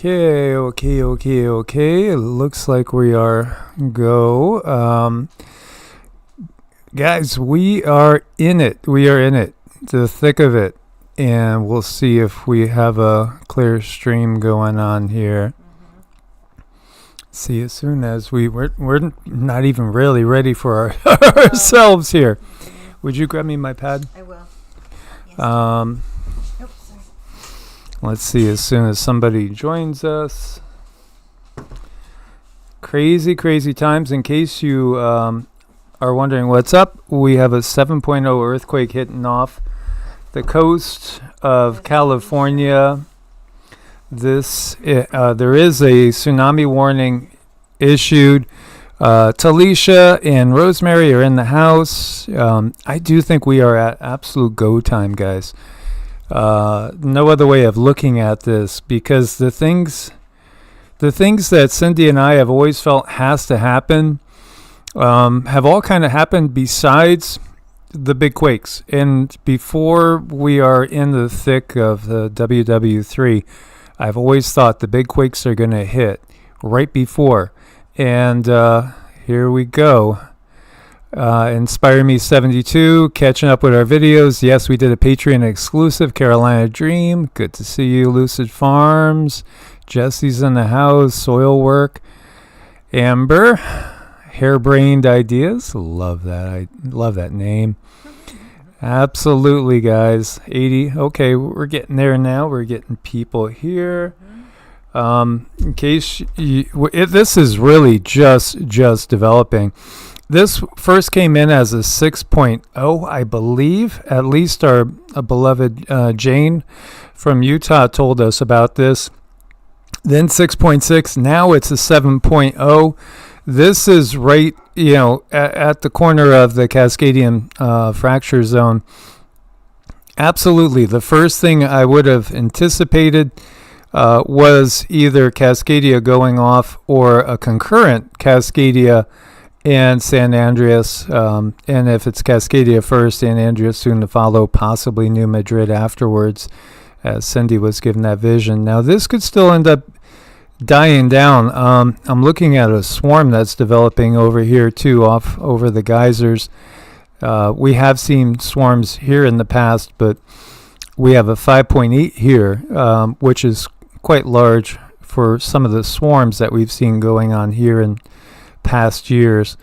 Okay. It looks like we are go. Guys, we are in it. The thick of it. And we'll see if we have a clear stream going on here. See, as soon as we're not even really ready for ourselves here. Would you grab me my pad? I will. Yes. Sorry. Let's see, as soon as somebody joins us. Crazy times. In case you are wondering what's up, we have a 7.0 earthquake hitting off the coast of California. There is a tsunami warning issued. Talisha and Rosemary are in the house. I do think we are at absolute go time, guys. No other way of looking at this, because the things that Cindy and I have always felt has to happen have all kind of happened besides the big quakes. And before we are in the thick of the WW3, I've always thought the big quakes are going to hit right before. And here we go. Inspire Me 72, catching up with our videos. Yes, we did a Patreon exclusive, Carolina Dream. Good to see you, Lucid Farms. Jesse's in the house, Soil Work. Amber, Hairbrained Ideas. Love that. I love that name. Absolutely, guys. 80. Okay, we're getting there now. We're getting people here. In case this is really just developing. This first came in as a 6.0, I believe. At least our beloved Jane from Utah told us about this. Then 6.6. Now it's a 7.0. This is right, at the corner of the Cascadian fracture zone. Absolutely. The first thing I would have anticipated was either Cascadia going off or a concurrent Cascadia and San Andreas, and if it's Cascadia first, San Andreas soon to follow, possibly New Madrid afterwards, as Cindy was given that vision. Now, this could still end up dying down. I'm looking at a swarm that's developing over here, too, off over the geysers. We have seen swarms here in the past, but we have a 5.8 here, which is quite large for some of the swarms that we've seen going on here in past years.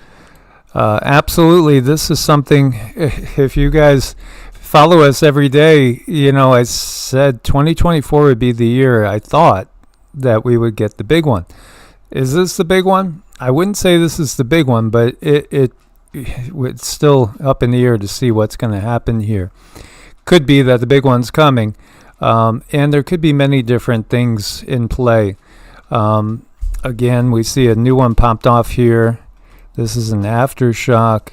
Absolutely, this is something, if you guys follow us every day, I said 2024 would be the year I thought that we would get the big one. Is this the big one? I wouldn't say this is the big one, but it's still up in the air to see what's going to happen here. Could be that the big one's coming, and there could be many different things in play. Again, we see a new one popped off here. This is an aftershock,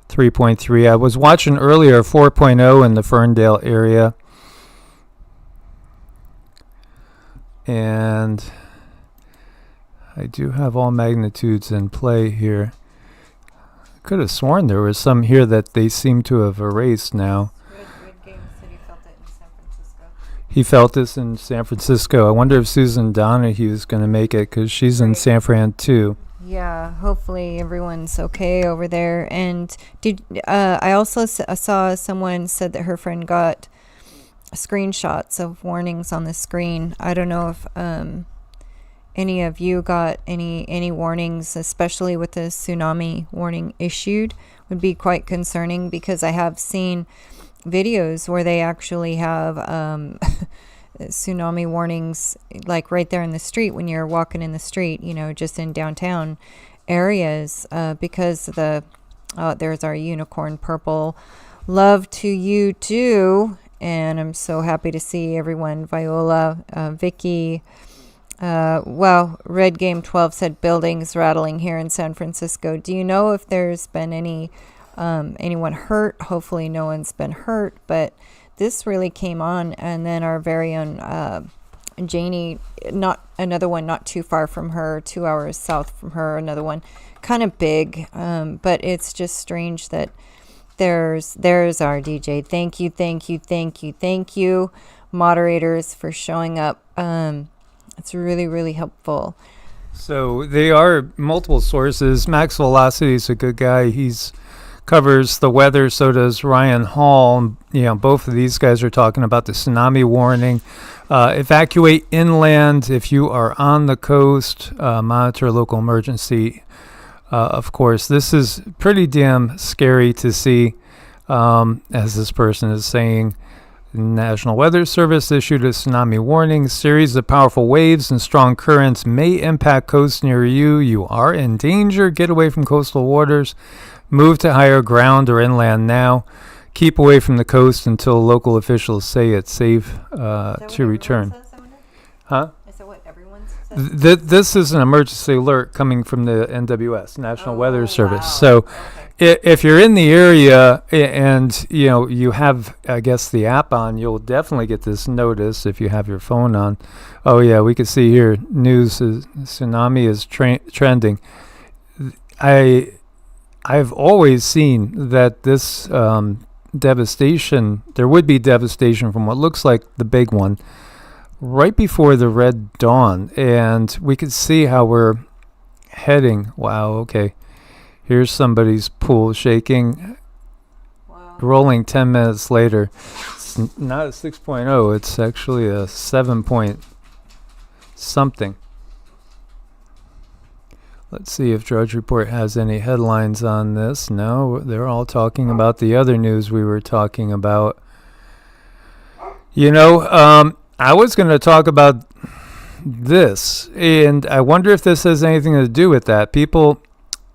3.3. I was watching earlier 4.0 in the Ferndale area. And I do have all magnitudes in play here. I could have sworn there was some here that they seem to have erased now. Red Game said he felt it in San Francisco. He felt this in San Francisco. I wonder if Susan Donahue is going to make it, because she's in San Fran too. Yeah, hopefully everyone's okay over there. And I also saw someone said that her friend got screenshots of warnings on the screen. I don't know if any of you got any warnings, especially with the tsunami warning issued. Would be quite concerning, because I have seen videos where they actually have tsunami warnings, like right there in the street when you're walking in the street, just in downtown areas, because there's our unicorn purple. Love to you too. And I'm so happy to see everyone. Viola, Vicky. Red Game 12 said buildings rattling here in San Francisco. Do you know if there's been anyone hurt? Hopefully no one's been hurt, but this really came on. And then our very own Janie, another one not too far from her, 2 hours south from her, another one kind of big. But it's just strange that there's our DJ. Thank you, moderators, for showing up. It's really, really helpful. So they are multiple sources. Max Velocity is a good guy. He's covers the weather. So does Ryan Hall. Both of these guys are talking about the tsunami warning. Evacuate inland if you are on the coast. Monitor local emergency. Of course, this is pretty damn scary to see, as this person is saying. National Weather Service issued a tsunami warning. Series of powerful waves and strong currents may impact coasts near you. You are in danger. Get away from coastal waters. Move to higher ground or inland now. Keep away from the coast until local officials say it's safe to return. Huh? Is that what everyone says? This is an emergency alert coming from the NWS, National Weather Service. Wow. So if you're in the area and you have, I guess, the app on, you'll definitely get this notice if you have your phone on. Oh yeah, we can see here news is tsunami is trending. I've always seen that this devastation, there would be devastation from what looks like the big one right before the red dawn, and we could see how we're heading. Wow, okay. Here's somebody's pool shaking. Wow. Rolling 10 minutes later. It's not a 6.0, it's actually a 7 point something. Let's see if Drudge Report has any headlines on this. No, they're all talking about the other news we were talking about. I was going to talk about this, and I wonder if this has anything to do with that. People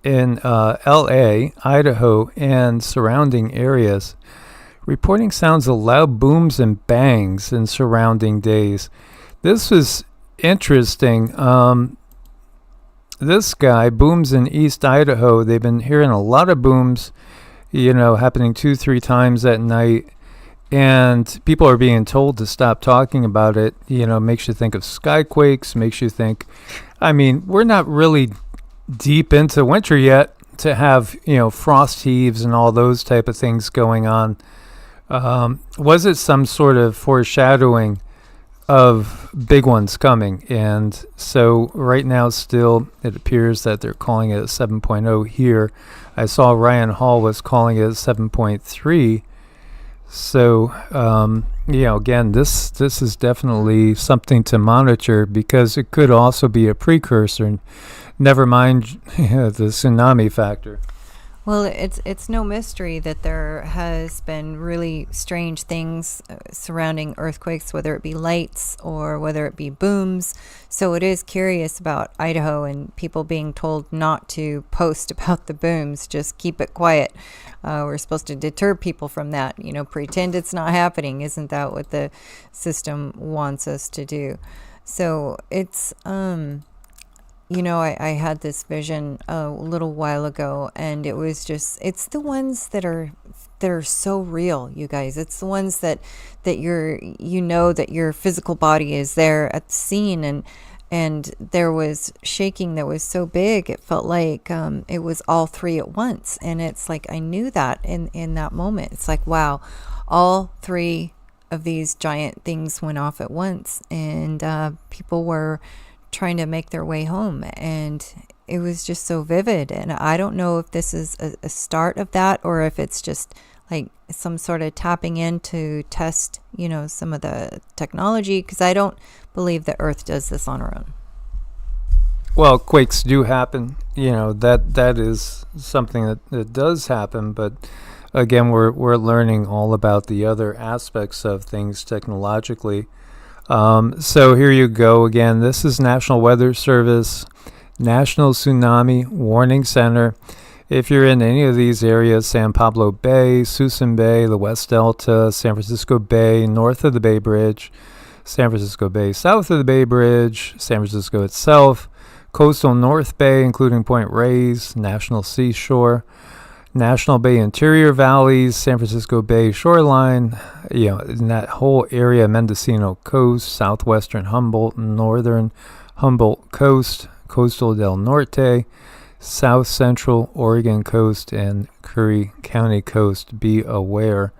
in L.A., Idaho, and surrounding areas reporting sounds of loud booms and bangs in surrounding days. This was interesting. This guy, booms in East Idaho, they've been hearing a lot of booms, happening 2-3 times at night. And people are being told to stop talking about it. Makes you think of skyquakes, makes you think, we're not really deep into winter yet to have, frost heaves and all those type of things going on. Was it some sort of foreshadowing of big ones coming? And so right now still it appears that they're calling it a 7.0 here. I saw Ryan Hall was calling it a 7.3. So again, this is definitely something to monitor, because it could also be a precursor, never mind the tsunami factor. Well, it's no mystery that there has been really strange things surrounding earthquakes, whether it be lights or whether it be booms. So it is curious about Idaho and people being told not to post about the booms. Just keep it quiet. We're supposed to deter people from that. Pretend it's not happening. Isn't that what the system wants us to do? So it's I had this vision a little while ago, and it was just, it's the ones that are so real, you guys. It's the ones that you're, that your physical body is there at the scene, and there was shaking that was so big, it felt like it was all three at once. And it's like, I knew that in that moment. It's like, wow, all three of these giant things went off at once, and people were trying to make their way home, and it was just so vivid. And I don't know if this is a start of that, or if it's just like some sort of tapping in to test some of the technology, because I don't believe the Earth does this on her own. Well, quakes do happen, that is something that does happen, but again, we're learning all about the other aspects of things technologically. So here you go again. This is National Weather Service, National Tsunami Warning Center. If you're in any of these areas, San Pablo Bay, Suisun Bay, the West Delta, San Francisco Bay, north of the Bay Bridge, San Francisco Bay, south of the Bay Bridge, San Francisco itself, coastal North Bay, including Point Reyes, National Seashore, National Bay Interior Valleys, San Francisco Bay Shoreline, in that whole area, Mendocino Coast, southwestern Humboldt, northern Humboldt Coast, coastal Del Norte, south central Oregon Coast, and Curry County Coast. Be aware.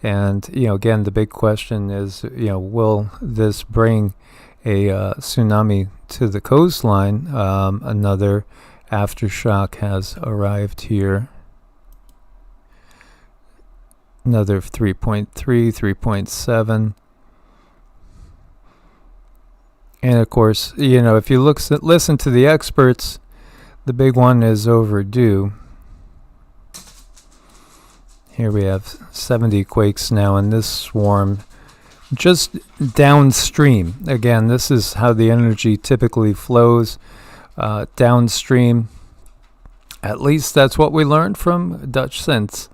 And, again, the big question is, will this bring tsunami to the coastline. Another aftershock has arrived here. Another 3.3, 3.7. And of course, if you listen to the experts, the big one is overdue. Here we have 70 quakes now in this swarm, just downstream. Again, this is how the energy typically flows, downstream. At least that's what we learned from Dutch synths.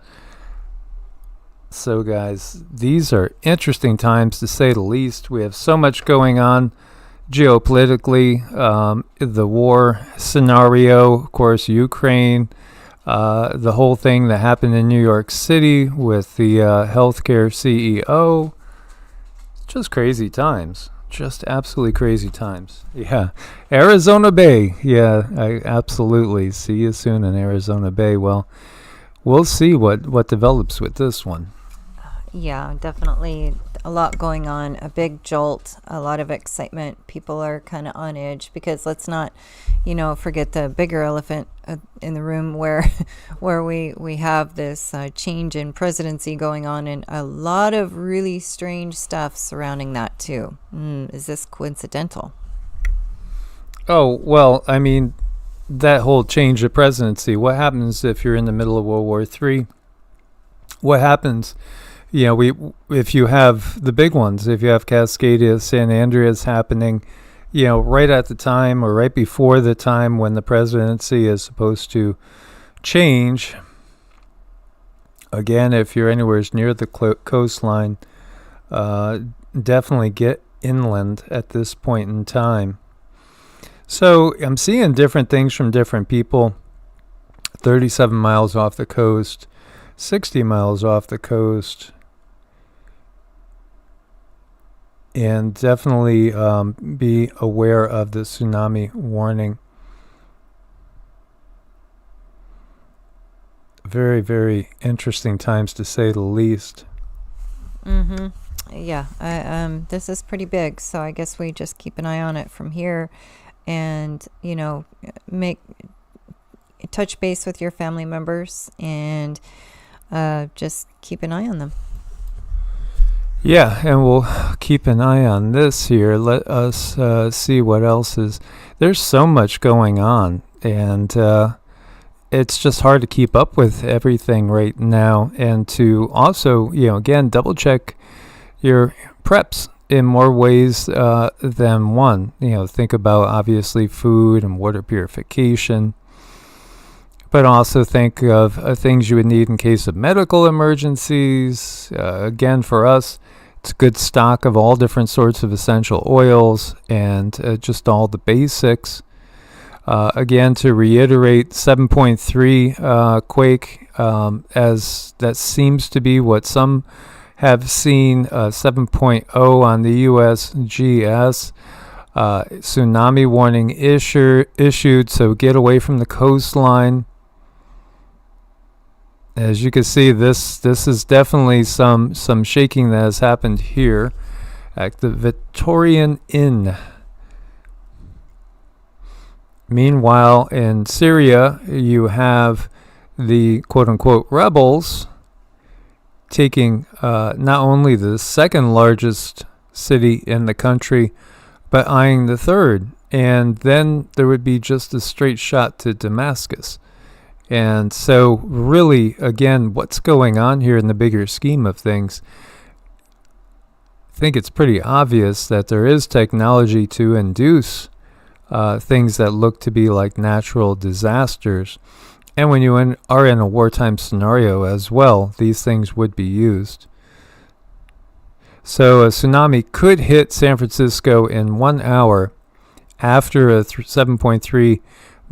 So guys, these are interesting times to say the least. We have so much going on geopolitically, the war scenario, of course, Ukraine, the whole thing that happened in New York City with the healthcare CEO. Just crazy times. Just absolutely crazy times. Yeah. Arizona Bay. Yeah, absolutely. See you soon in Arizona Bay. Well, we'll see what develops with this one. Yeah, definitely a lot going on, a big jolt, a lot of excitement. People are kind of on edge because let's not, forget the bigger elephant in the room where we have this change in presidency going on and a lot of really strange stuff surrounding that too. Is this coincidental? Oh, well, I mean, that whole change of presidency, what happens if you're in the middle of World War III? What happens? If you have the big ones, if you have Cascadia, San Andreas happening, right at the time or right before the time when the presidency is supposed to change. Again, if you're anywhere near the coastline, definitely get inland at this point in time. So I'm seeing different things from different people. 37 miles off the coast, 60 miles off the coast. And definitely be aware of the tsunami warning. Very, very interesting times to say the least. Yeah, this is pretty big, so I guess we just keep an eye on it from here and, touch base with your family members and just keep an eye on them. Yeah, and we'll keep an eye on this here. Let us see what else is. There's so much going on, and it's just hard to keep up with everything right now. And to also, again, double check your preps in more ways than one. Think about obviously food and water purification, but also think of things you would need in case of medical emergencies. Again, for us, it's a good stock of all different sorts of essential oils and just all the basics. Again, to reiterate, 7.3 quake, as that seems to be what some have seen. 7.0 on the USGS. Tsunami warning issued, so get away from the coastline. As you can see, this is definitely some shaking that has happened here at the Victorian Inn. Meanwhile, in Syria, you have the quote-unquote rebels taking not only the second largest city in the country, but eyeing the third. And then there would be just a straight shot to Damascus. And so really, again, what's going on here in the bigger scheme of things? I think it's pretty obvious that there is technology to induce things that look to be like natural disasters. And when you are in a wartime scenario as well, these things would be used. So a tsunami could hit San Francisco in 1 hour after a 7.3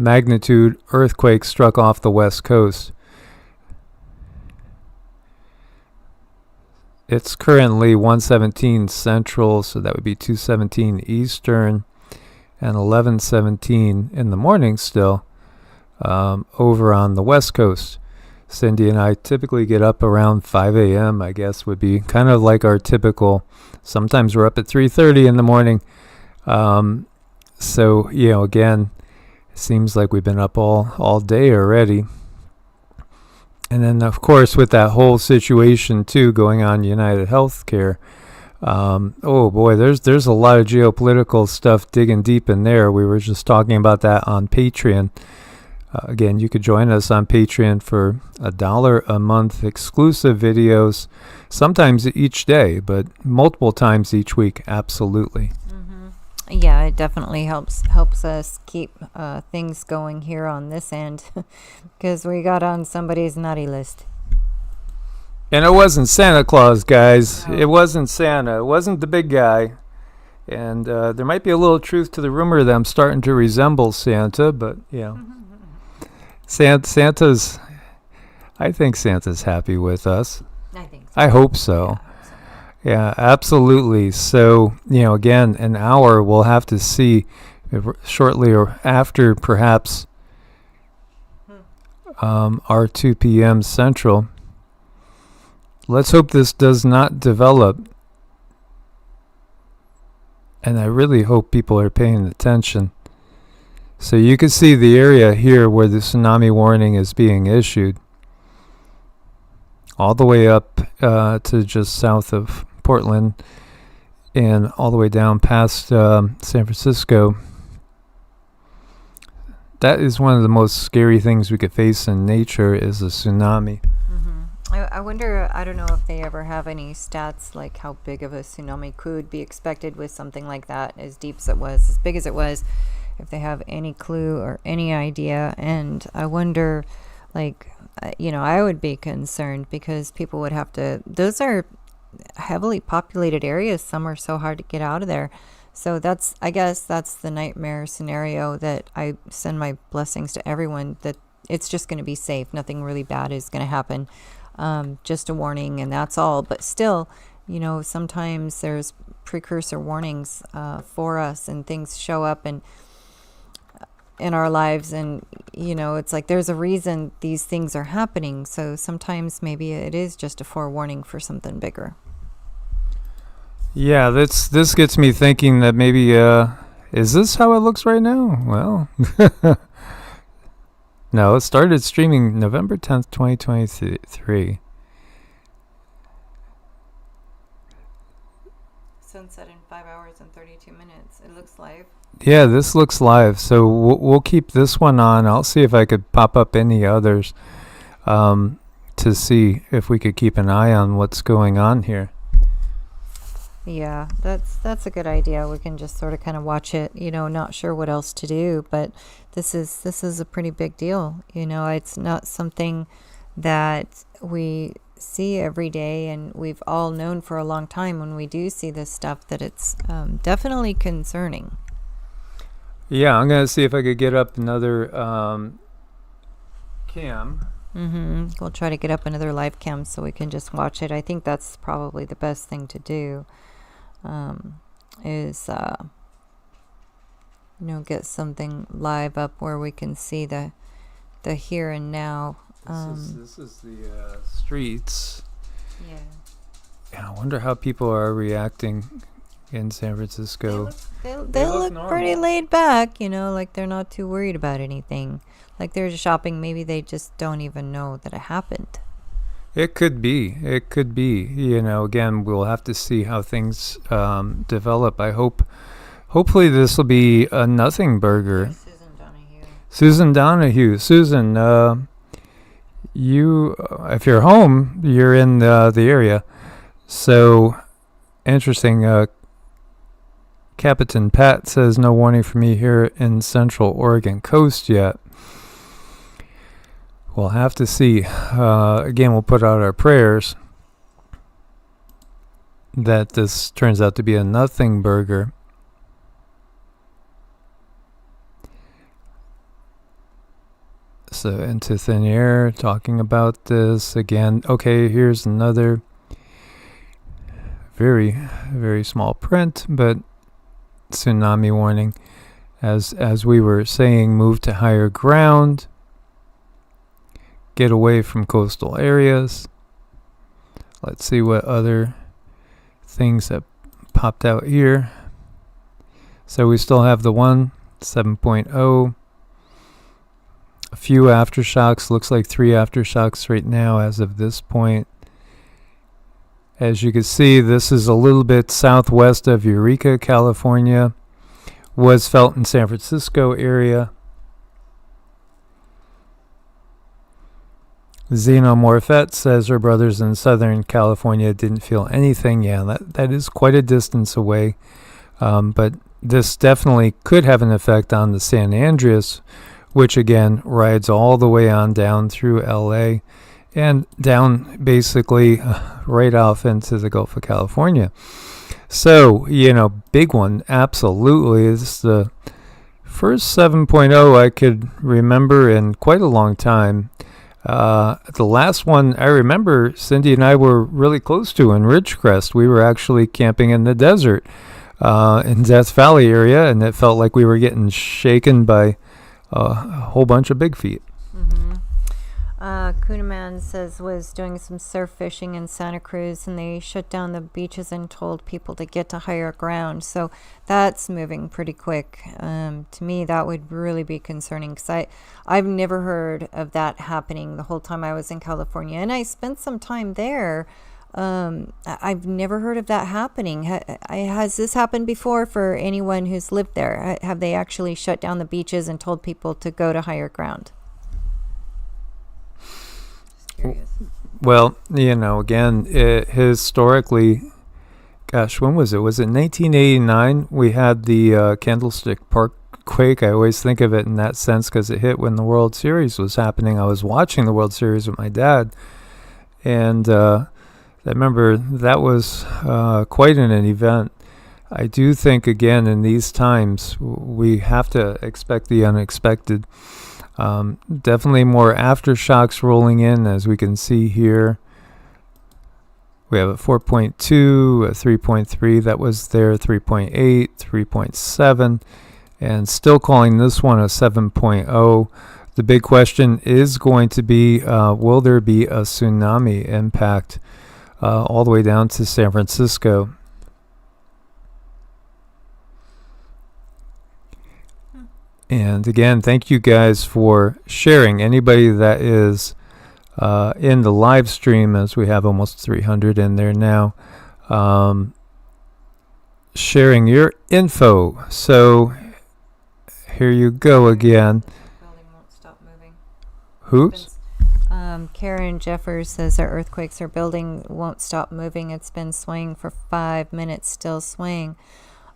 magnitude earthquake struck off the west coast. It's currently 1:17 central, so that would be 2:17 eastern, and 11:17 in the morning still over on the west coast. Cindy and I typically get up around 5 a.m. I guess would be kind of like our typical. Sometimes we're up at 3:30 in the morning. So, again, it seems like we've been up all day already. And then, of course, with that whole situation, too, going on United Healthcare, oh, boy, there's a lot of geopolitical stuff digging deep in there. We were just talking about that on Patreon. Again, you could join us on Patreon for $1 a month, exclusive videos, sometimes each day, but multiple times each week. Absolutely. Yeah, it definitely helps us keep things going here on this end, because we got on somebody's naughty list. And it wasn't Santa Claus, guys. No. It wasn't Santa. It wasn't the big guy. And there might be a little truth to the rumor that I'm starting to resemble Santa, but Santa's. I think Santa's happy with us. I think so. I hope so. Yeah, absolutely. So, again, an hour we'll have to see shortly or after perhaps our 2 p.m. Central. Let's hope this does not develop. And I really hope people are paying attention. So you can see the area here where the tsunami warning is being issued. All the way up to just south of Portland and all the way down past San Francisco. That is one of the most scary things we could face in nature is a tsunami. I wonder, I don't know if they ever have any stats like how big of a tsunami could be expected with something like that, as deep as it was, as big as it was, if they have any clue or any idea. And I wonder, I would be concerned because people would have to, those are heavily populated areas. Some are so hard to get out of there. So I guess that's the nightmare scenario that I send my blessings to everyone, that it's just going to be safe. Nothing really bad is going to happen. Just a warning, and that's all. But still, sometimes there's precursor warnings for us, and things show up in our lives, and it's like there's a reason these things are happening. So sometimes maybe it is just a forewarning for something bigger. Yeah, this gets me thinking that maybe is this how it looks right now? Well, no, it started streaming November 10th, 2023. Sunset in 5 hours and 32 minutes. It looks live. Yeah, this looks live. So we'll keep this one on. I'll see if I could pop up any others to see if we could keep an eye on what's going on here. Yeah, that's a good idea. We can just sort of kind of watch it, not sure what else to do, but this is a pretty big deal. It's not something that we see every day, and we've all known for a long time when we do see this stuff that it's definitely concerning. Yeah, I'm going to see if I could get up another cam. We'll try to get up another live cam so we can just watch it. I think that's probably the best thing to do. Is get something live up where we can see the here and now. This is the streets. Yeah. I wonder how people are reacting in San Francisco. They look pretty laid back, like they're not too worried about anything. Like they're just shopping. Maybe they just don't even know that it happened. It could be. Again, we'll have to see how things develop. Hopefully this will be a nothing burger. Susan Donahue. Susan, you, if you're home, you're in the area. So, interesting. Captain Pat says no warning for me here in Central Oregon coast yet. We'll have to see. Again, we'll put out our prayers that this turns out to be a nothing burger. So into thin air, talking about this again. Okay, here's another very, very small print, but tsunami warning. As we were saying, move to higher ground. Get away from coastal areas. Let's see what other things that popped out here. So we still have the 1, 7.0, a few aftershocks, looks like 3 aftershocks right now as of this point. As you can see, this is a little bit southwest of Eureka, California. Was felt in San Francisco area. Xenomorphette says her brothers in Southern California didn't feel anything. Yeah, that is quite a distance away. But this definitely could have an effect on the San Andreas, which again rides all the way on down through LA and down basically right off into the Gulf of California. So, big one, absolutely. It's the first 7.0 I could remember in quite a long time. The last one I remember Cindy and I were really close to in Ridgecrest. We were actually camping in the desert in Death Valley area, and it felt like we were getting shaken by a whole bunch of big feet. Mm-hmm. Kunaman says was doing some surf fishing in Santa Cruz, and they shut down the beaches and told people to get to higher ground. So that's moving pretty quick. To me, that would really be concerning, because I've never heard of that happening the whole time I was in California, and I spent some time there. I've never heard of that happening. Has this happened before for anyone who's lived there? Have they actually shut down the beaches and told people to go to higher ground? Well, again, historically, gosh, when was it? Was it 1989? We had the Candlestick Park quake. I always think of it in that sense because it hit when the World Series was happening. I was watching the World Series with my dad, and I remember that was quite an event. I do think, again, in these times, we have to expect the unexpected. Definitely more aftershocks rolling in, as we can see here. We have a 4.2, a 3.3 that was there, 3.8, 3.7, and still calling this one a 7.0. The big question is going to be, will there be a tsunami impact all the way down to San Francisco? And again, thank you guys for sharing. Anybody that is in the live stream, as we have almost 300 in there now, sharing your info. So here you go again. Building won't stop moving. Whoops. Karen Jeffers says our earthquakes are building won't stop moving. It's been swaying for 5 minutes, still swaying.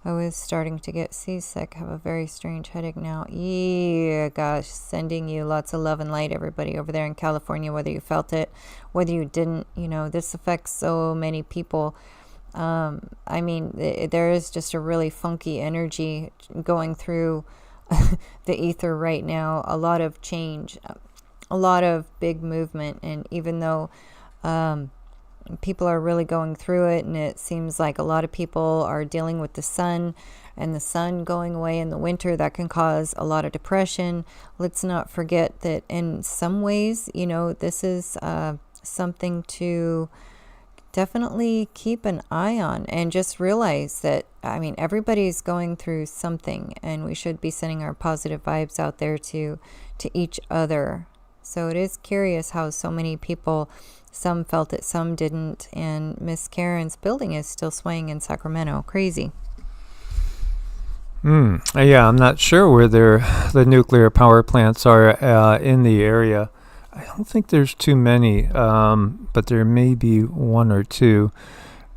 I was starting to get seasick. Have a very strange headache now. Yeah, gosh, sending you lots of love and light, everybody over there in California, whether you felt it, whether you didn't. This affects so many people. There is just a really funky energy going through the ether right now. A lot of change, a lot of big movement. And even though people are really going through it, and it seems like a lot of people are dealing with the sun, and the sun going away in the winter, that can cause a lot of depression. Let's not forget that in some ways, this is something to definitely keep an eye on, and just realize that, everybody's going through something, and we should be sending our positive vibes out there to each other. So it is curious how so many people, some felt it, some didn't, and Miss Karen's building is still swaying in Sacramento. Crazy. Yeah, I'm not sure where the nuclear power plants are in the area. I don't think there's too many, but there may be one or two.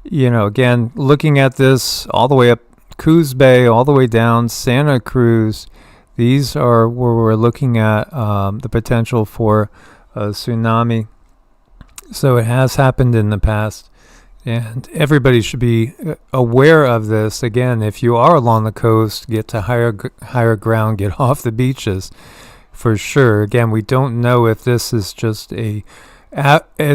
Again, looking at this all the way up Coos Bay, all the way down Santa Cruz, these are where we're looking at the potential for a tsunami. So it has happened in the past, and everybody should be aware of this. Again, if you are along the coast, get to higher ground, get off the beaches for sure. Again, we don't know if this is just is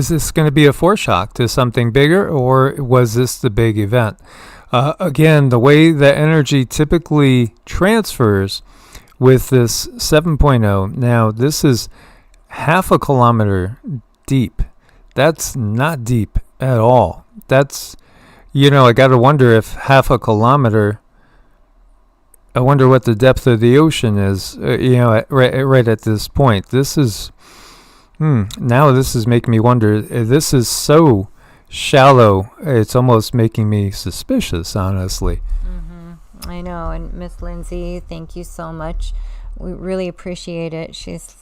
this going to be a foreshock to something bigger, or was this the big event? Again, the way the energy typically transfers with this 7.0, now this is half a kilometer deep. That's not deep at all. That's, I got to wonder if half a kilometer I wonder what the depth of the ocean is, right at this point. This is, now this is making me wonder. This is so shallow, it's almost making me suspicious, honestly. I know. And Miss Lindsay, thank you so much. We really appreciate it. She's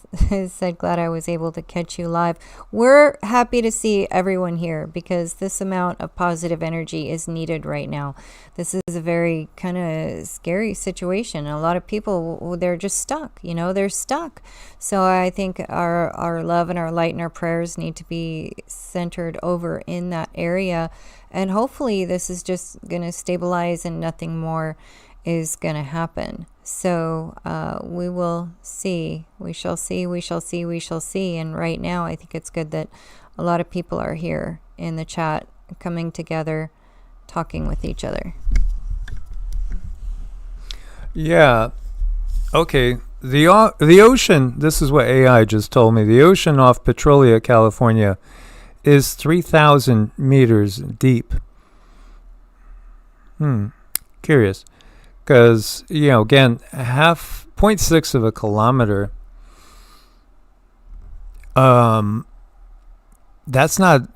said, glad I was able to catch you live. We're happy to see everyone here because this amount of positive energy is needed right now. This is a very kind of scary situation. A lot of people, they're just stuck, they're stuck. So I think our love and our light and our prayers need to be centered over in that area. And hopefully this is just going to stabilize and nothing more is going to happen. So we will see. We shall see. We shall see. We shall see. And right now, I think it's good that a lot of people are here in the chat, coming together, talking with each other. Yeah. Okay. The ocean, this is what AI just told me. The ocean off Petrolia, California is 3,000 meters deep. Curious. Because, again, 0.6 of a kilometer, that's not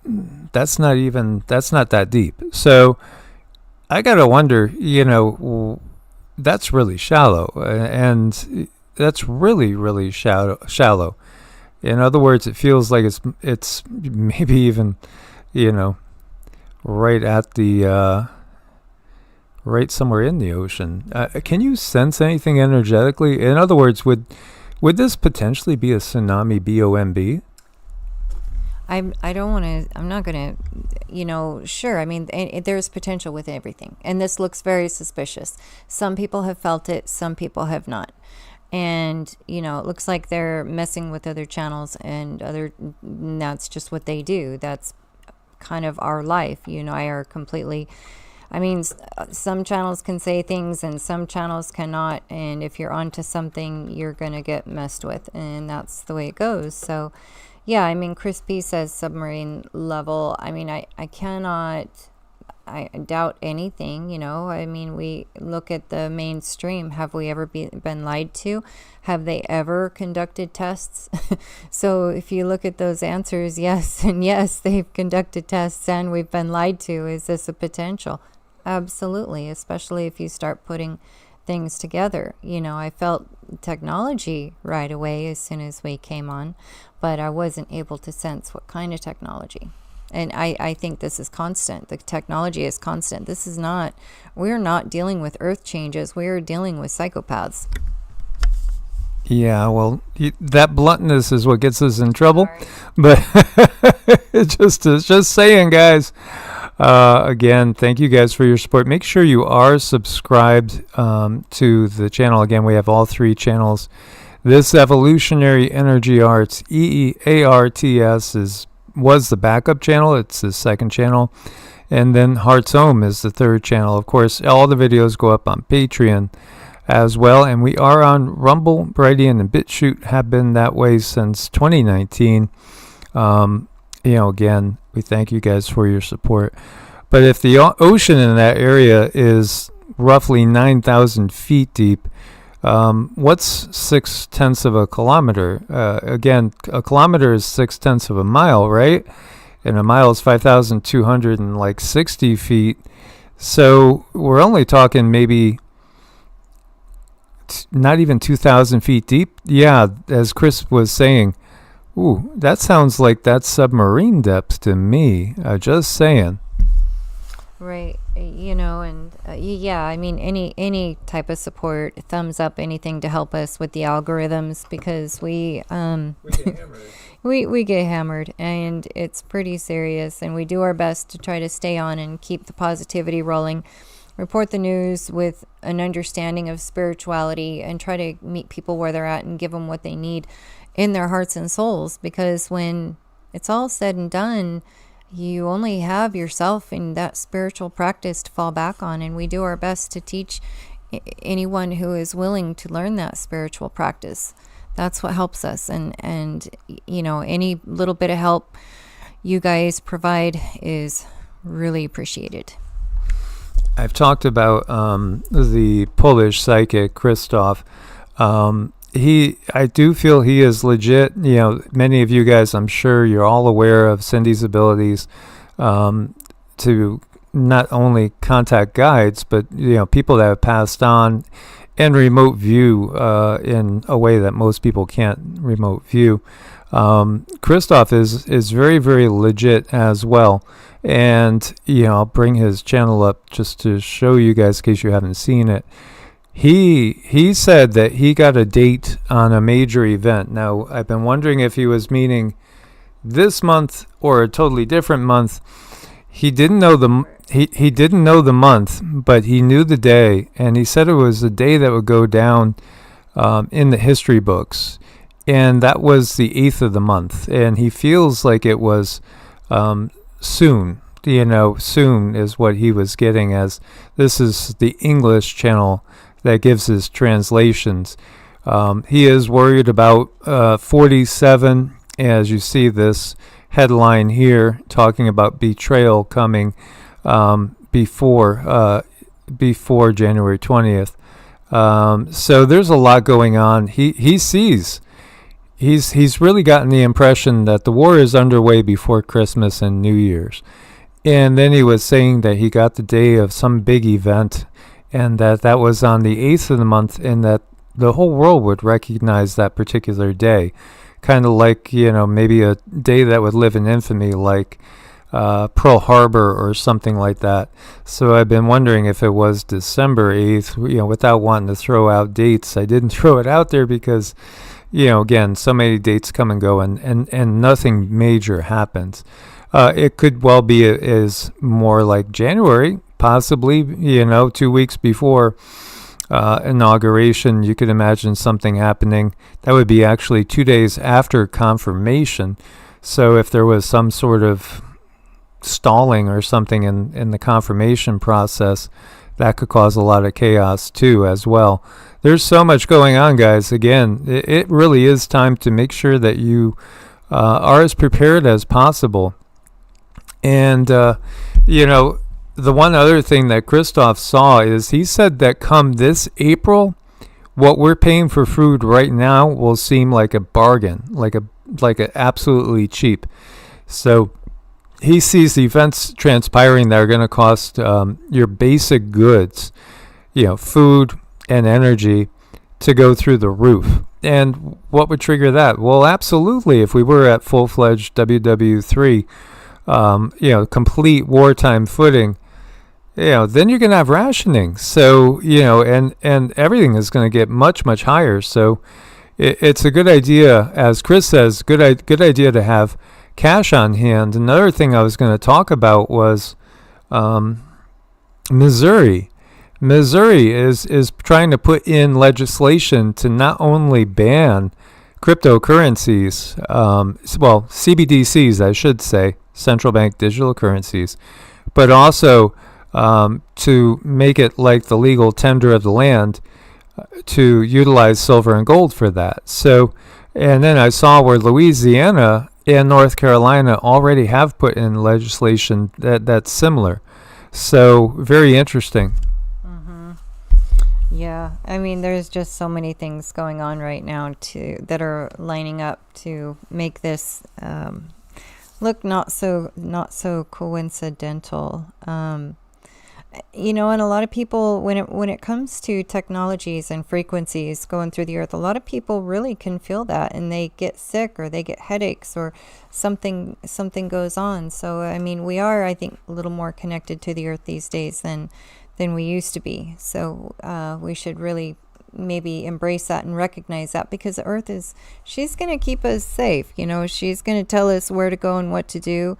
that deep. So I got to wonder, that's really shallow. And that's really, really shallow. In other words, it feels like it's maybe even, right at the... right somewhere in the ocean. Can you sense anything energetically? In other words, would this potentially be a tsunami BOMB? I don't want to, I'm not going to, sure. I mean, there's potential with everything. And this looks very suspicious. Some people have felt it. Some people have not. And, it looks like they're messing with other channels and that's just what they do. That's kind of our life. You and I are completely... I mean, some channels can say things and some channels cannot. And if you're onto something, you're going to get messed with. And that's the way it goes. So, yeah, I mean, Chris P says submarine level. I mean, I doubt anything, I mean, we look at the mainstream. Have we ever been lied to? Have they ever conducted tests? So if you look at those answers, yes, and yes, they've conducted tests and we've been lied to. Is this a potential? Absolutely, especially if you start putting things together. I felt technology right away as soon as we came on, but I wasn't able to sense what kind of technology. And I think this is constant. The technology is constant. We're not dealing with earth changes. We're dealing with psychopaths. Yeah, well, that bluntness is what gets us in trouble. Sorry. But it's just saying, guys. Again, thank you guys for your support. Make sure you are subscribed to the channel. Again, we have all 3 channels. This Evolutionary Energy Arts, EEARTS, was the backup channel. It's the second channel. And then Hearts OMMM is the third channel. Of course, all the videos go up on Patreon as well. And we are on Rumble, Brighteon, and Bitchute, have been that way since 2019. Again, we thank you guys for your support. But if the ocean in that area is roughly 9,000 feet deep, what's 0.6 of a kilometer? Again, a kilometer is 0.6 of a mile, right? And a mile is 5,260 feet. So we're only talking maybe not even 2,000 feet deep. Yeah, as Chris was saying, ooh, that sounds like that's submarine depth to me. Just saying. Right. Yeah, I mean, any type of support, thumbs up, anything to help us with the algorithms, because we get hammered. we get hammered, and it's pretty serious, and we do our best to try to stay on and keep the positivity rolling, report the news with an understanding of spirituality, and try to meet people where they're at and give them what they need in their hearts and souls, because when it's all said and done, you only have yourself in that spiritual practice to fall back on. And we do our best to teach anyone who is willing to learn that spiritual practice. That's what helps us. And any little bit of help you guys provide is really appreciated. I've talked about the Polish psychic Christoph. I do feel he is legit. You know, many of you guys, I'm sure you're all aware of Cindy's abilities to not only contact guides, but people that have passed on and remote view in a way that most people can't remote view. Christoph is very, very legit as well. And, I'll bring his channel up just to show you guys in case you haven't seen it. He said that he got a date on a major event. Now, I've been wondering if he was meaning this month or a totally different month. He didn't know he didn't know the month, but he knew the day, and he said it was a day that would go down in the history books, and that was the 8th of the month, and he feels like it was soon. Soon is what he was getting, as this is the English channel that gives his translations. He is worried about 47, as you see this headline here talking about betrayal coming before January 20th. So there's a lot going on. He sees. He's really gotten the impression that the war is underway before Christmas and New Year's. And then he was saying that he got the day of some big event, and that was on the 8th of the month, and that the whole world would recognize that particular day. Kind of like, maybe a day that would live in infamy, like Pearl Harbor or something like that. So I've been wondering if it was December 8th, without wanting to throw out dates. I didn't throw it out there because, again, so many dates come and go, and nothing major happens. It could well be is more like January, possibly, 2 weeks before inauguration. You could imagine something happening. That would be actually 2 days after confirmation. So if there was some sort of stalling or something in the confirmation process, that could cause a lot of chaos too as well. There's so much going on, guys. Again, it really is time to make sure that you are as prepared as possible. And, the one other thing that Christoph saw is he said that come this April, what we're paying for food right now will seem like a bargain, like a absolutely cheap. So he sees events transpiring that are going to cost your basic goods, food and energy, to go through the roof. And what would trigger that? Well, absolutely, if we were at full-fledged WW3, complete wartime footing, then you're going to have rationing. So, and everything is going to get much, much higher. So it's a good idea, as Chris says, good idea to have cash on hand. Another thing I was going to talk about was Missouri. Missouri is trying to put in legislation to not only ban cryptocurrencies, CBDCs, I should say, central bank digital currencies, but also to make it like the legal tender of the land to utilize silver and gold for that. So, and then I saw where Louisiana and North Carolina already have put in legislation that's similar. So very interesting. Yeah, I mean, there's just so many things going on right now that are lining up to make this look not so coincidental. And a lot of people, when it comes to technologies and frequencies going through the earth, a lot of people really can feel that, and they get sick or they get headaches or something goes on. So I mean, we are, I think, a little more connected to the earth these days than we used to be. So we should really maybe embrace that and recognize that, because the earth she's going to keep us safe. She's going to tell us where to go and what to do.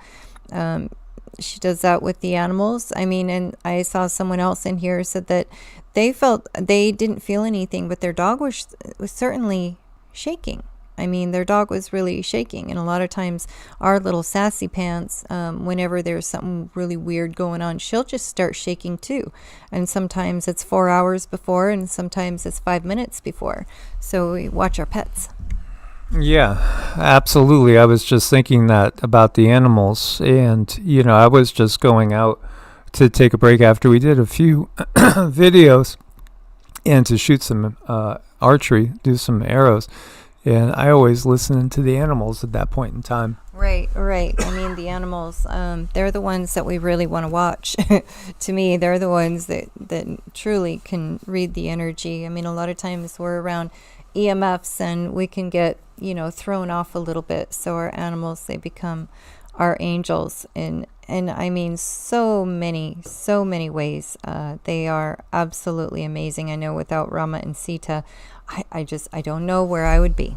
She does that with the animals. I mean, and I saw someone else in here said that they didn't feel anything, but their dog was certainly shaking. I mean, their dog was really shaking. And a lot of times our little sassy pants, whenever there's something really weird going on, she'll just start shaking too. And sometimes it's 4 hours before, and sometimes it's 5 minutes before. So we watch our pets. Yeah, absolutely. I was just thinking that about the animals, and I was just going out to take a break after we did a few videos and to shoot some archery, do some arrows. And I always listen to the animals at that point in time. Right. I mean, the animals, they're the ones that we really want to watch. To me, they're the ones that truly can read the energy. I mean, a lot of times we're around EMFs and we can get, thrown off a little bit. So our animals, they become our angels. And I mean, so many ways. They are absolutely amazing. I know without Rama and Sita, I don't know where I would be.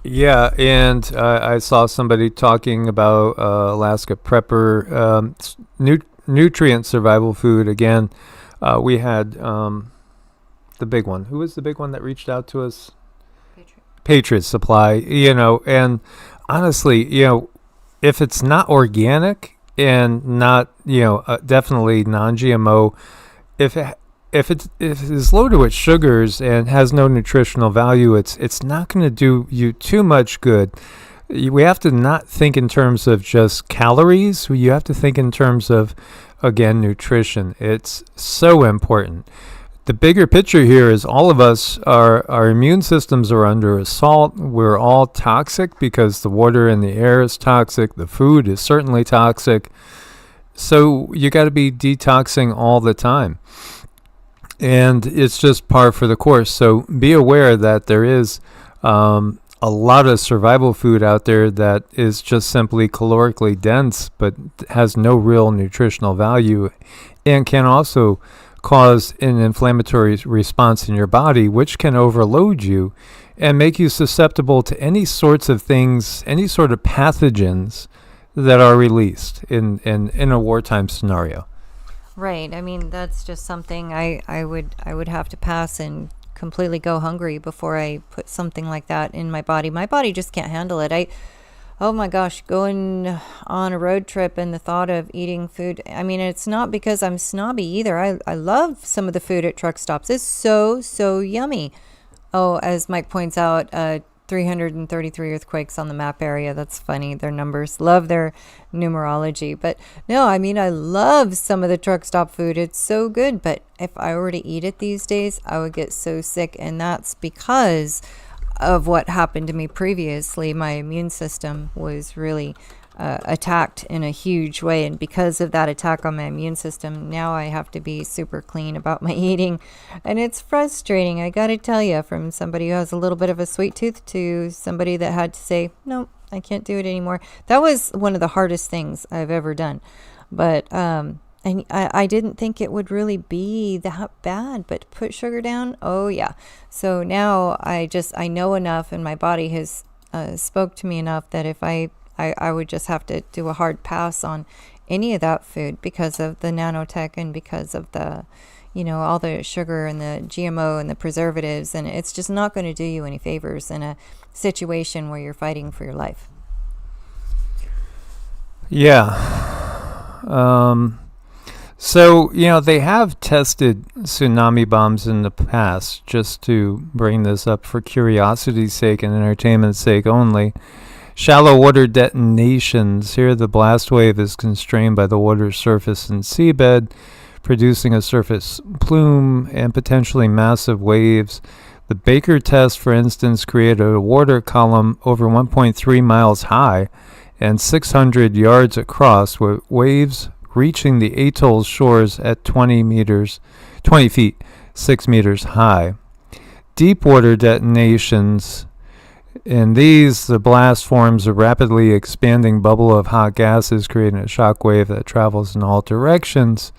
Yeah, and I saw somebody talking about Alaska Prepper nutrient survival food. Again, we had the big one. Who was the big one that reached out to us? Patriot Supply. And honestly, if it's not organic and not, definitely non-GMO, if it is loaded with sugars and has no nutritional value, it's not going to do you too much good. We have to not think in terms of just calories. You have to think in terms of, again, nutrition. It's so important. The bigger picture here is all of us, our immune systems are under assault. We're all toxic because the water in the air is toxic. The food is certainly toxic. So you got to be detoxing all the time. And it's just par for the course. So be aware that there is a lot of survival food out there that is just simply calorically dense, but has no real nutritional value, and can also cause an inflammatory response in your body, which can overload you and make you susceptible to any sorts of things, any sort of pathogens that are released in a wartime scenario. Right. I mean, that's just something I would have to pass and completely go hungry before I put something like that in my body. My body just can't handle it. Oh my gosh, going on a road trip and the thought of eating food. I mean, it's not because I'm snobby either. I love some of the food at truck stops. It's so yummy. Oh, as Mike points out, 333 earthquakes on the map area. That's funny. Their numbers. Love their numerology. But no, I mean, I love some of the truck stop food. It's so good. But if I were to eat it these days, I would get so sick. And that's because of what happened to me previously. My immune system was really attacked in a huge way, and because of that attack on my immune system, now I have to be super clean about my eating, and it's frustrating, I gotta tell you, from somebody who has a little bit of a sweet tooth to somebody that had to say, no, I can't do it anymore. That was one of the hardest things I've ever done, but and I didn't think it would really be that bad, but put sugar down, oh yeah. So now I know enough, and my body has spoke to me enough that if I would just have to do a hard pass on any of that food because of the nanotech and because of the, all the sugar and the GMO and the preservatives. And it's just not going to do you any favors in a situation where you're fighting for your life. Yeah. So, they have tested tsunami bombs in the past, just to bring this up for curiosity's sake and entertainment's sake only. Shallow water detonations. Here the blast wave is constrained by the water's surface and seabed, producing a surface plume and potentially massive waves. The Baker test, for instance, created a water column over 1.3 miles high and 600 yards across, with waves reaching the atoll's shores at 20 feet, 6 meters high. Deep water detonations. In these, the blast forms a rapidly expanding bubble of hot gases, creating a shock wave that travels in all directions.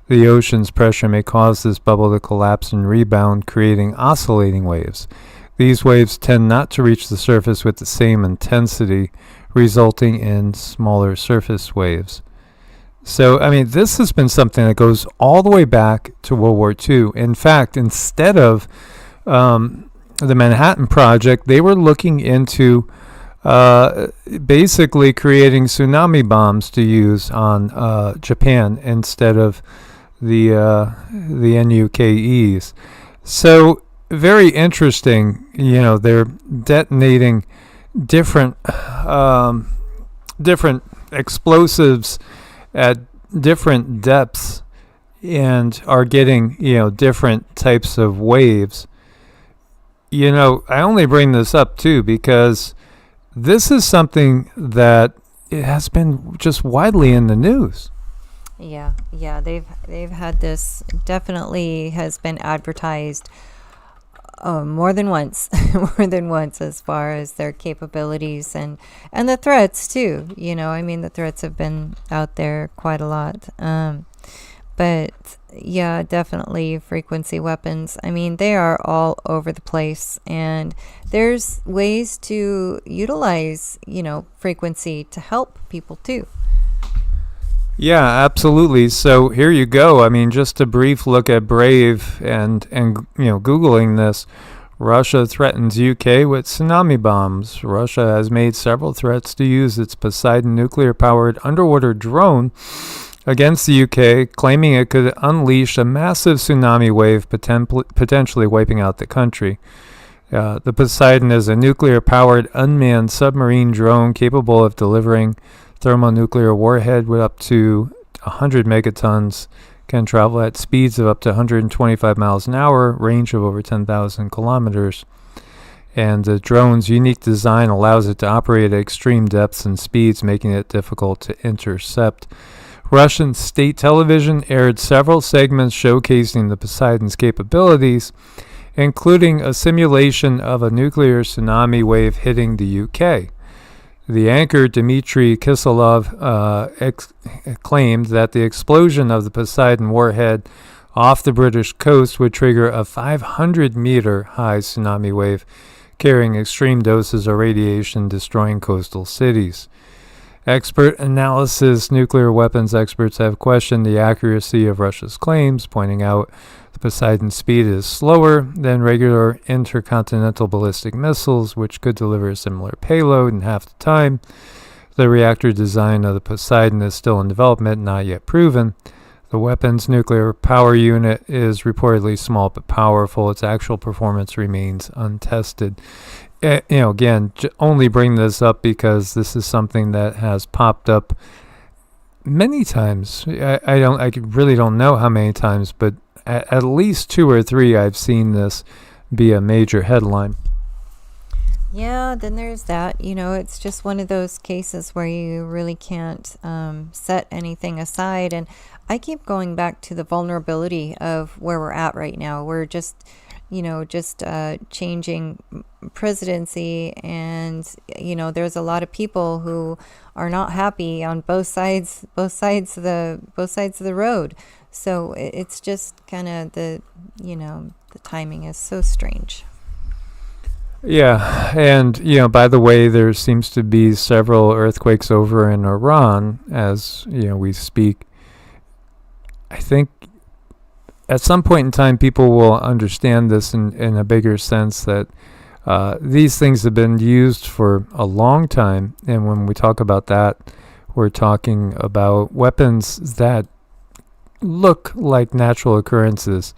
The ocean's pressure may cause this bubble to collapse and rebound, creating oscillating waves. These waves tend not to reach the surface with the same intensity, resulting in smaller surface waves. So, this has been something that goes all the way back to World War II. In fact, instead of the Manhattan Project, they were looking into basically creating tsunami bombs to use on Japan instead of the NUKEs. So very interesting. They're detonating different explosives at different depths and are getting, different types of waves. I only bring this up too because this is something that it has been just widely in the news. Yeah, they've had this, definitely has been advertised more than once, as far as their capabilities and the threats too. The threats have been out there quite a lot. But yeah, definitely frequency weapons. They are all over the place, and there's ways to utilize, frequency to help people too. Yeah, absolutely. So here you go. Just a brief look at Brave and Googling this. Russia threatens UK with tsunami bombs. Russia has made several threats to use its Poseidon nuclear-powered underwater drone against the UK, claiming it could unleash a massive tsunami wave, potentially wiping out the country. The Poseidon is a nuclear-powered unmanned submarine drone capable of delivering thermonuclear warhead with up to 100 megatons, can travel at speeds of up to 125 miles an hour, range of over 10,000 kilometers. And the drone's unique design allows it to operate at extreme depths and speeds, making it difficult to intercept. Russian state television aired several segments showcasing the Poseidon's capabilities, including a simulation of a nuclear tsunami wave hitting the UK. The anchor Dmitry Kiselov claimed that the explosion of the Poseidon warhead off the British coast would trigger a 500-meter high tsunami wave, carrying extreme doses of radiation, destroying coastal cities. Expert analysis nuclear weapons experts have questioned the accuracy of Russia's claims, pointing out the Poseidon's speed is slower than regular intercontinental ballistic missiles, which could deliver a similar payload in half the time. The reactor design of the Poseidon is still in development, not yet proven. The weapon's nuclear power unit is reportedly small but powerful. Its actual performance remains untested. Again, only bring this up because this is something that has popped up many times. I really don't know how many times, but at least 2 or 3 I've seen this be a major headline. Yeah, then there's that. It's just one of those cases where you really can't set anything aside. And I keep going back to the vulnerability of where we're at right now. We're just changing presidency, and there's a lot of people who are not happy on both sides of the road. So it's just kind of the timing is so strange. Yeah, and by the way, there seems to be several earthquakes over in Iran as we speak. I think at some point in time, people will understand this in a bigger sense that these things have been used for a long time. And when we talk about that, we're talking about weapons that look like natural occurrences.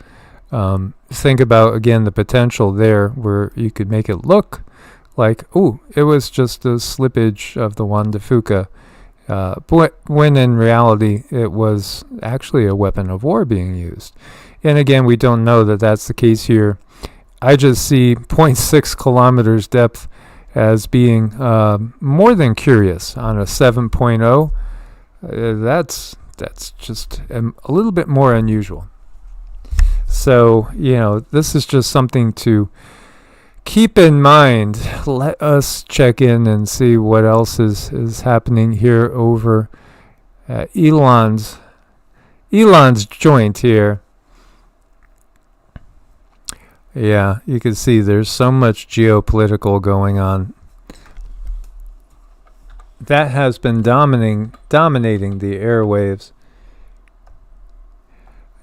Think about, again, the potential there where you could make it look like, it was just a slippage of the Juan de Fuca. But when in reality, it was actually a weapon of war being used. And again, we don't know that that's the case here. I just see 0.6 kilometers depth as being more than curious on a 7.0. That's just a little bit more unusual. So, this is just something to keep in mind. Let us check in and see what else is happening here over Elon's joint here. Yeah, you can see there's so much geopolitical going on. That has been dominating the airwaves.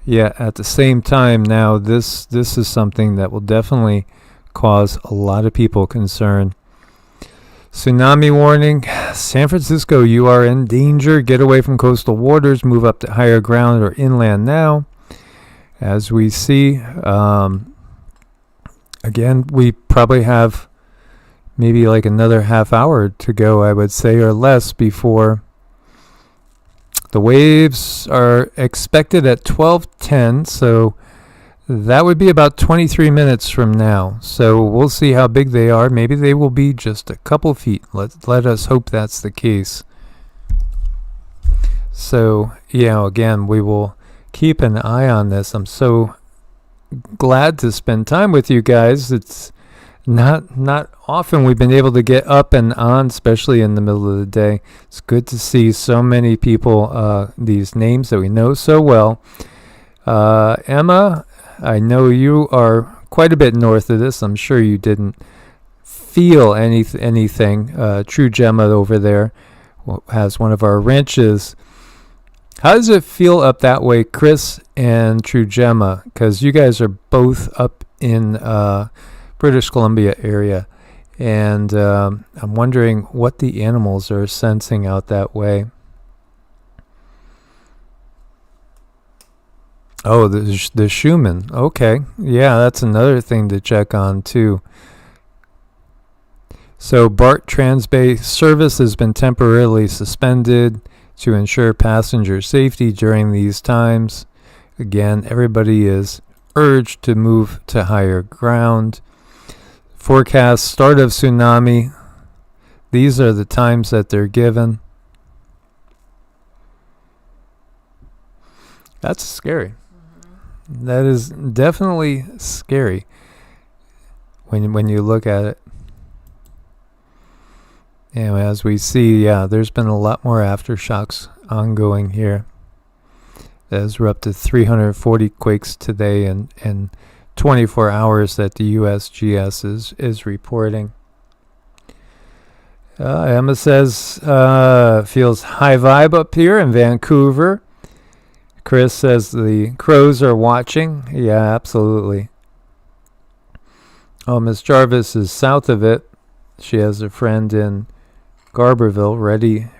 Yeah, at the same time now, this is something that will definitely cause a lot of people concern. Tsunami warning. San Francisco, you are in danger. Get away from coastal waters. Move up to higher ground or inland now. As we see, again, we probably have maybe like another half hour to go, I would say, or less before The waves are expected at 12:10, so that would be about 23 minutes from now. So we'll see how big they are. Maybe they will be just a couple feet. Let us hope that's the case. So, again, we will keep an eye on this. I'm so glad to spend time with you guys. It's not often we've been able to get up and on, especially in the middle of the day. It's good to see so many people, these names that we know so well. Emma, I know you are quite a bit north of this. I'm sure you didn't feel anything. True Gemma over there has one of our ranches. How does it feel up that way, Chris and True Gemma? Because you guys are both up in British Columbia area. And I'm wondering what the animals are sensing out that way. Oh, the Schumann. Okay. Yeah, that's another thing to check on, too. So BART Transbay service has been temporarily suspended to ensure passenger safety during these times. Again, everybody is urged to move to higher ground. Forecast start of tsunami. These are the times that they're given. That's scary. Mm-hmm. That is definitely scary when you look at it. Anyway, as we see, there's been a lot more aftershocks ongoing here. As we're up to 340 quakes today and 24 hours that the USGS is reporting. Emma says, feels high vibe up here in Vancouver. Chris says the crows are watching. Yeah, absolutely. Oh, Miss Jarvis is south of it. She has a friend in Garberville,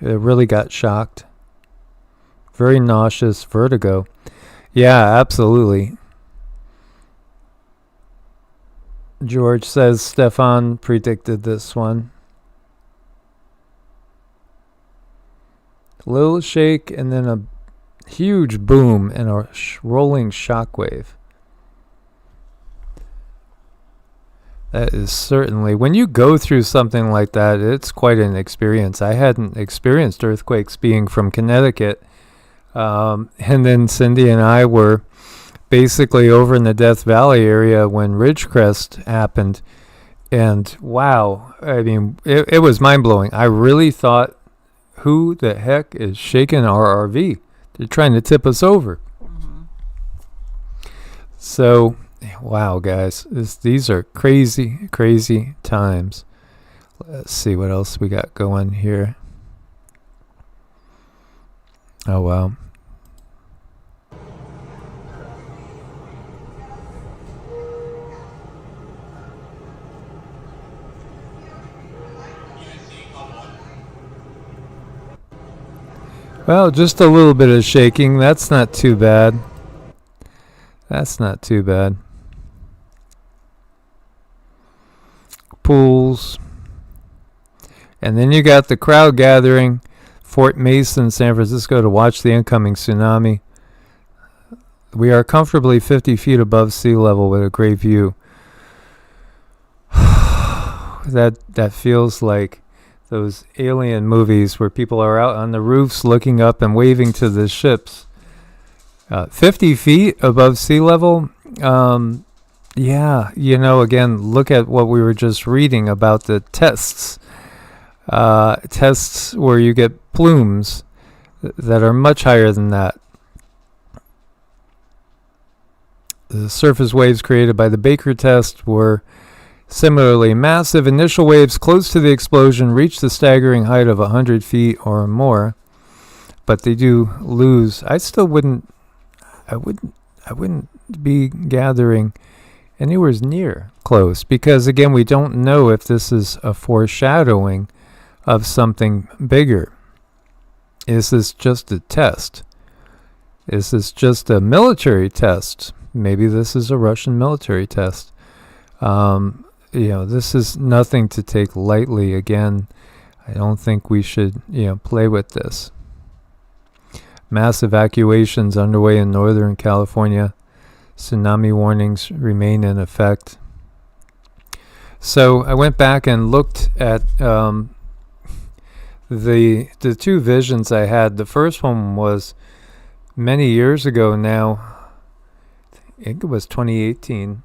really got shocked. Very nauseous, vertigo. Yeah, absolutely. George says Stefan predicted this one. Little shake and then a huge boom and a rolling shockwave. That is certainly, when you go through something like that, it's quite an experience. I hadn't experienced earthquakes being from Connecticut. And then Cindy and I were basically over in the Death Valley area when Ridgecrest happened. And wow, I mean, it was mind-blowing. I really thought, who the heck is shaking our RV? They're trying to tip us over. Mm-hmm. So, wow, guys, these are crazy, crazy times. Let's see what else we got going here. Oh, wow. Well, just a little bit of shaking. That's not too bad. That's not too bad. Pools. And then you got the crowd gathering. Fort Mason, San Francisco, to watch the incoming tsunami. We are comfortably 50 feet above sea level with a great view. That feels like those alien movies where people are out on the roofs looking up and waving to the ships. 50 feet above sea level. Yeah, again, look at what we were just reading about the tests. Tests where you get plumes that are much higher than that. The surface waves created by the Baker test were similarly massive. Initial waves close to the explosion reach the staggering height of 100 feet or more, but they do lose. I wouldn't be gathering anywhere near close, because again, we don't know if this is a foreshadowing of something bigger. Is this just a test? Is this just a military test? Maybe this is a Russian military test. This is nothing to take lightly. Again, I don't think we should, play with this. Mass evacuations underway in Northern California. Tsunami warnings remain in effect. So I went back and looked at the two visions I had. The first one was many years ago now. I think it was 2018.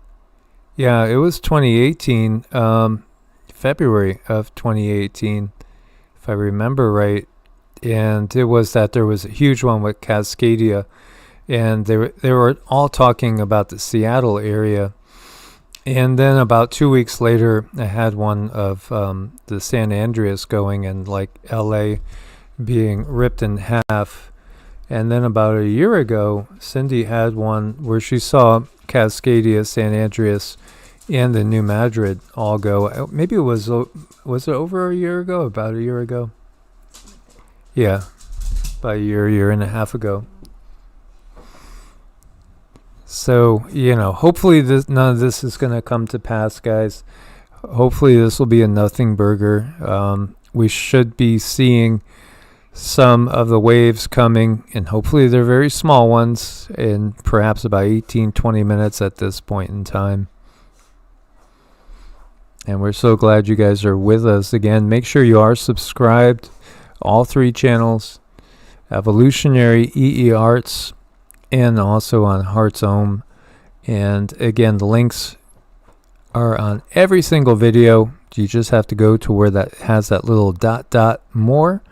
Yeah, it was 2018, February of 2018, if I remember right. And it was that there was a huge one with Cascadia, and they were all talking about the Seattle area. And then about 2 weeks later, I had one of the San Andreas going, and like LA being ripped in half. And then about a year ago, Cindy had one where she saw Cascadia, San Andreas, and the New Madrid all go. Maybe was it over a year ago? About a year ago? Yeah, about a year and a half ago. So, hopefully none of this is going to come to pass, guys. Hopefully this will be a nothing burger. We should be seeing some of the waves coming, and hopefully they're very small ones, in perhaps about 18-20 minutes at this point in time. And we're so glad you guys are with us again. Make sure you are subscribed. All 3 channels, Evolutionary, EEARTS, and also on Hearts OMMM. And again, the links are on every single video. You just have to go to where that has that little ... more,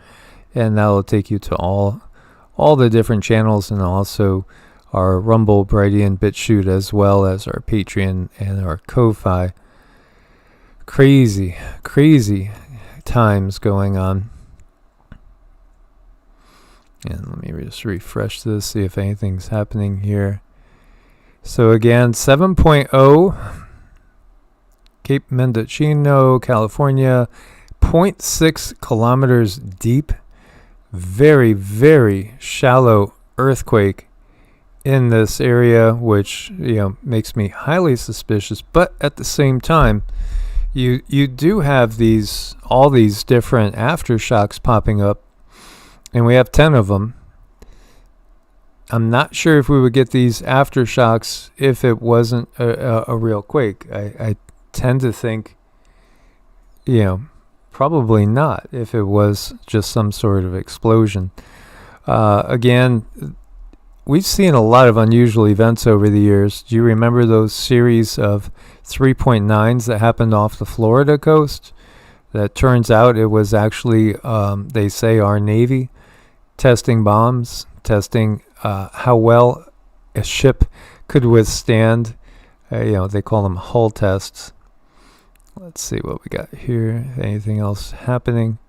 and that will take you to all the different channels, and also our Rumble, Brighteon, Bitchute, as well as our Patreon and our Ko-Fi. Crazy times going on. And let me just refresh this, see if anything's happening here. So again, 7.0, Cape Mendocino, California, 0.6 kilometers deep. Very, very shallow earthquake in this area, which makes me highly suspicious. But at the same time, you do have all these different aftershocks popping up. And we have 10 of them. I'm not sure if we would get these aftershocks if it wasn't a real quake. I tend to think, probably not if it was just some sort of explosion. Again, we've seen a lot of unusual events over the years. Do you remember those series of 3.9s that happened off the Florida coast? That turns out it was actually, they say, our Navy testing bombs, testing how well a ship could withstand. They call them hull tests. Let's see what we got here. Anything else happening?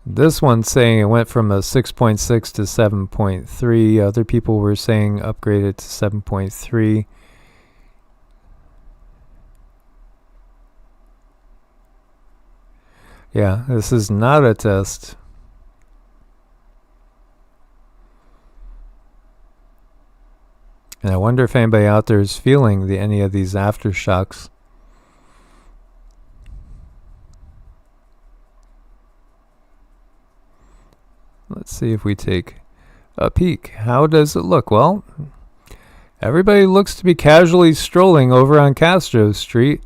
This one's saying it went from a 6.6 to 7.3. Other people were saying upgraded to 7.3. Yeah, this is not a test. And I wonder if anybody out there is feeling any of these aftershocks. Let's see if we take a peek. How does it look? Well, everybody looks to be casually strolling over on Castro Street.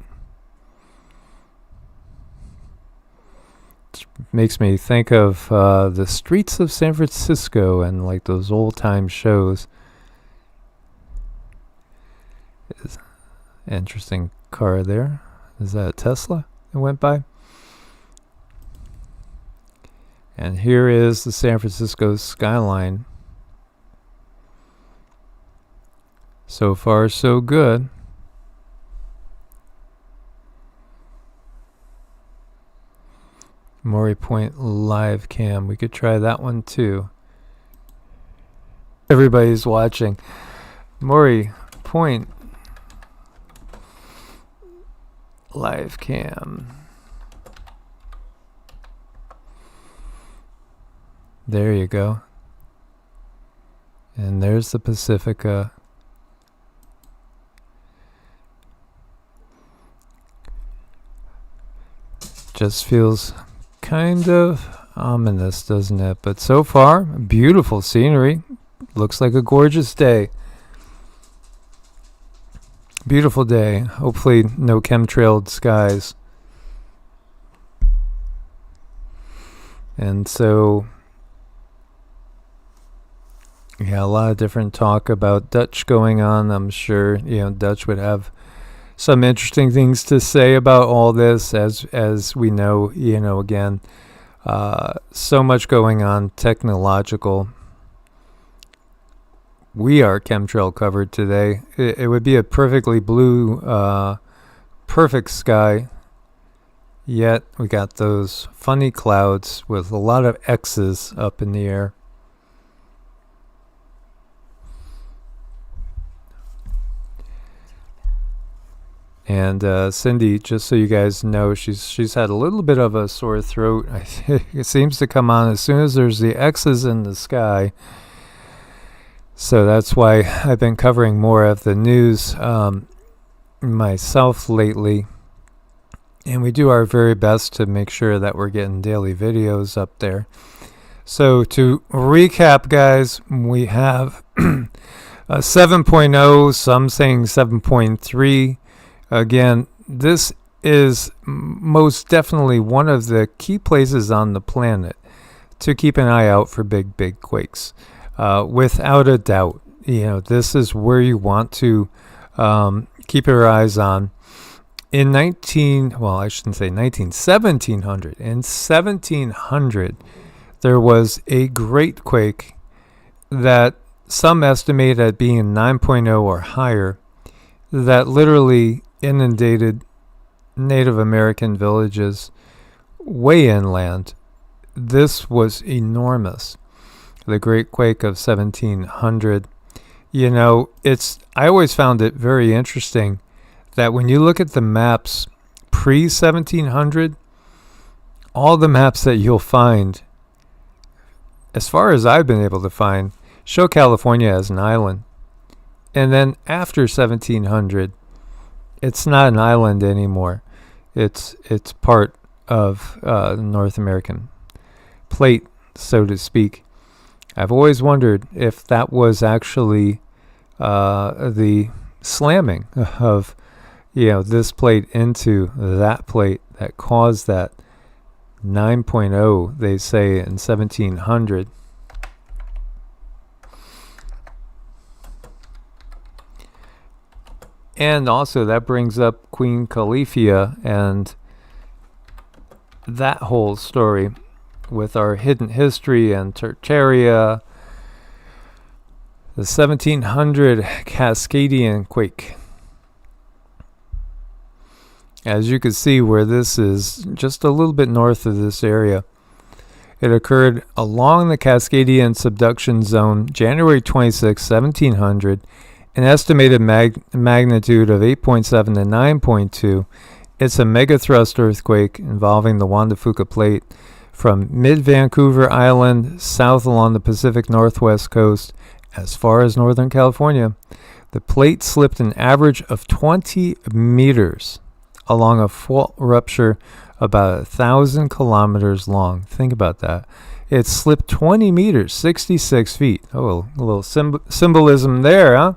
Makes me think of the streets of San Francisco and like those old time shows. Interesting car there. Is that a Tesla that went by? And here is the San Francisco skyline. So far, so good. Maury Point live cam. We could try that one too. Everybody's watching. Maury Point live cam. There you go. And there's the Pacifica. just feels kind of ominous, doesn't it? But so far, beautiful scenery. Looks like a gorgeous day. Beautiful day. Hopefully no chemtrailed skies. And so, yeah, a lot of different talk about Dutch going on. I'm sure, Dutch would have some interesting things to say about all this, as we know, again, so much going on, technological. We are chemtrail covered today. It would be a perfectly blue, perfect sky. Yet we got those funny clouds with a lot of X's up in the air. And Cindy, just so you guys know, she's had a little bit of a sore throat. It seems to come on as soon as there's the X's in the sky. So that's why I've been covering more of the news myself lately. And we do our very best to make sure that we're getting daily videos up there. So to recap, guys, we have a 7.0, some saying 7.3. Again, this is most definitely one of the key places on the planet to keep an eye out for big quakes. Without a doubt, this is where you want to keep your eyes on. In 1700. In 1700, there was a great quake that some estimate at being 9.0 or higher that literally inundated Native American villages way inland. This was enormous. The Great Quake of 1700. I always found it very interesting that when you look at the maps pre-1700, all the maps that you'll find, as far as I've been able to find, show California as an island. And then after 1700, it's not an island anymore. It's part of the North American plate, so to speak. I've always wondered if that was actually the slamming of this plate into that plate that caused that 9.0, they say, in 1700. And also that brings up Queen Califia and that whole story with our hidden history and Tartaria, the 1700 Cascadian quake. As you can see where this is, just a little bit north of this area, it occurred along the Cascadian subduction zone, January 26, 1700, an estimated magnitude of 8.7 to 9.2. It's a megathrust earthquake involving the Juan de Fuca plate from mid-Vancouver Island south along the Pacific Northwest coast as far as Northern California. The plate slipped an average of 20 meters along a fault rupture about 1,000 kilometers long. Think about that. It slipped 20 meters, 66 feet. Oh, a little symbolism there, huh?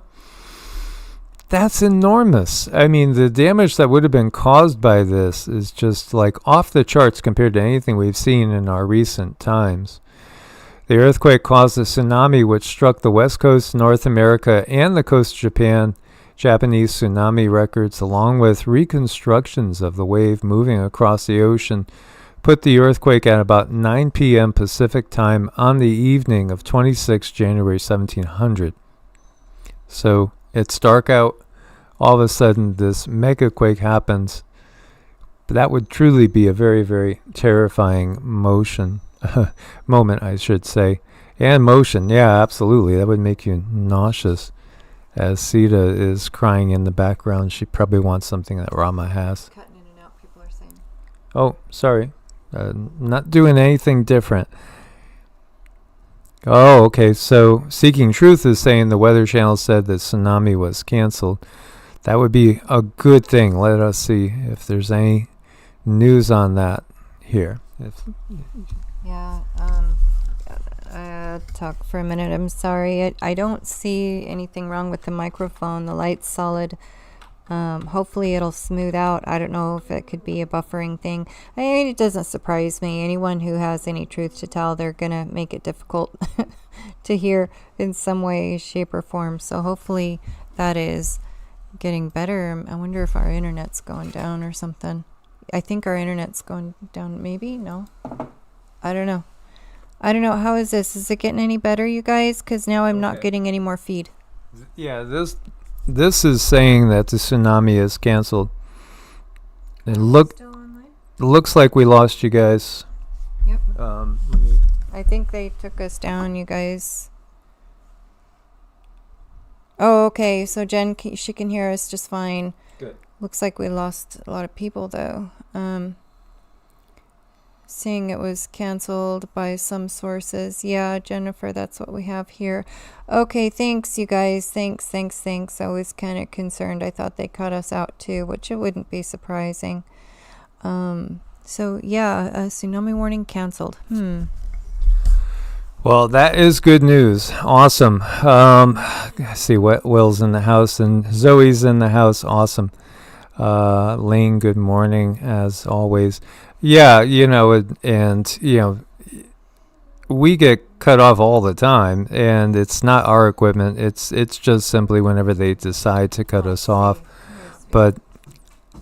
That's enormous. I mean, the damage that would have been caused by this is just like off the charts compared to anything we've seen in our recent times. The earthquake caused a tsunami which struck the west coast, North America, and the coast of Japan. Japanese tsunami records, along with reconstructions of the wave moving across the ocean, put the earthquake at about 9 p.m. Pacific time on the evening of 26 January 1700. So it's dark out. All of a sudden, this mega quake happens. But that would truly be a very, very terrifying moment, I should say. And motion, yeah, absolutely. That would make you nauseous. As Sita is crying in the background, she probably wants something that Rama has. Cutting in and out, people are saying. Oh, sorry. Not doing anything different. Oh, okay. So Seeking Truth is saying the Weather Channel said that tsunami was canceled. That would be a good thing. Let us see if there's any news on that here. Yeah. Talk for a minute. I'm sorry. I don't see anything wrong with the microphone. The light's solid. Hopefully it'll smooth out. I don't know if it could be a buffering thing. I mean, it doesn't surprise me. Anyone who has any truth to tell, they're going to make it difficult to hear in some way, shape, or form. So hopefully that is getting better. I wonder if our internet's going down or something. I think our internet's going down. Maybe? No? I don't know. How is this? Is it getting any better, you guys? Because now I'm not getting any more feed. Yeah, this is saying that the tsunami is canceled. It looks like we lost you guys. Yep. I think they took us down, you guys. Oh, okay. So Jen, she can hear us just fine. Good. Looks like we lost a lot of people, though. Seeing it was canceled by some sources. Yeah, Jennifer, that's what we have here. Okay, thanks, you guys. Thanks. I was kind of concerned. I thought they cut us out, too, which it wouldn't be surprising. So, yeah, a tsunami warning canceled. Well, that is good news. Awesome. I see Will's in the house and Zoe's in the house. Awesome. Lane, good morning, as always. Yeah, we get cut off all the time, and it's not our equipment. It's just simply whenever they decide to cut us off. But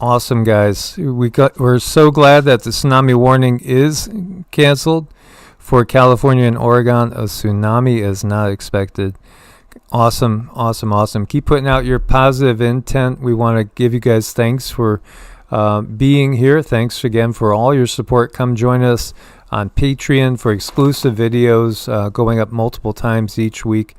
awesome, guys. We're so glad that the tsunami warning is canceled for California and Oregon. A tsunami is not expected. Awesome. Keep putting out your positive intent. We want to give you guys thanks for being here. Thanks again for all your support. Come join us on Patreon for exclusive videos going up multiple times each week